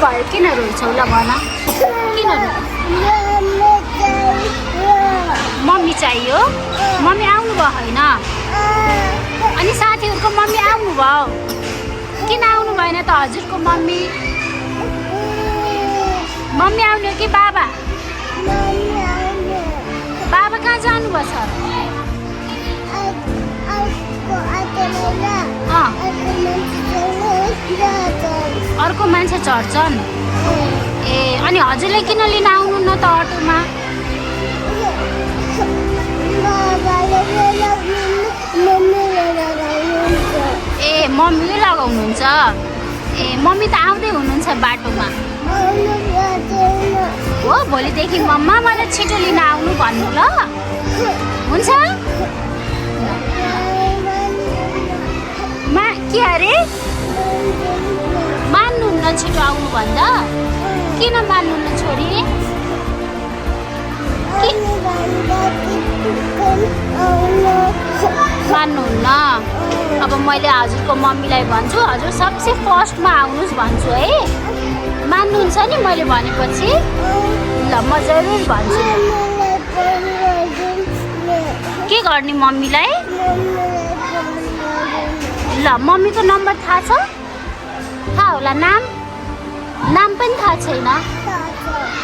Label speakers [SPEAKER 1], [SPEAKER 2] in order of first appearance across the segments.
[SPEAKER 1] भयो किन रोइछौ ल भन किन मम्मी चाहियो मम्मी आउनु भयो होइन अनि साथीहरूको मम्मी आउनु भयो किन आउनु भएन त हजुरको मम्मी मम्मी आउने कि बाबा बाबा कहाँ जानुभयो सर अर्को मान्छे चढ्छन् ए अनि हजुरले किन लिन आउनु न त अटोमा ए मम्मीले लगाउनुहुन्छ ए मम्मी त आउँदै हुनुहुन्छ बाटोमा हो भोलिदेखि मम्मा मलाई छिटो लिन आउनु भन्नु ल हुन्छ के अरे मान्नुहुन्न छिटो आउनु भन्दा किन मान्नुहुन्न छोरी मान्नुहुन्न अब मैले हजुरको मम्मीलाई भन्छु हजुर सबसे फर्स्टमा आउनुहोस् भन्छु है मान्नुहुन्छ नि मैले भनेपछि ल म जरुर भन्छु के गर्ने मम्मीलाई ल मम्मीको नम्बर थाहा छ थाहा होला नाम पनि थाहा छैन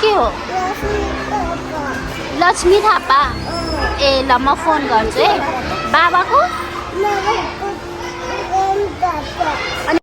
[SPEAKER 1] के हो लक्ष्मी थापा ए ल म फोन गर्छु है बाबाको अनि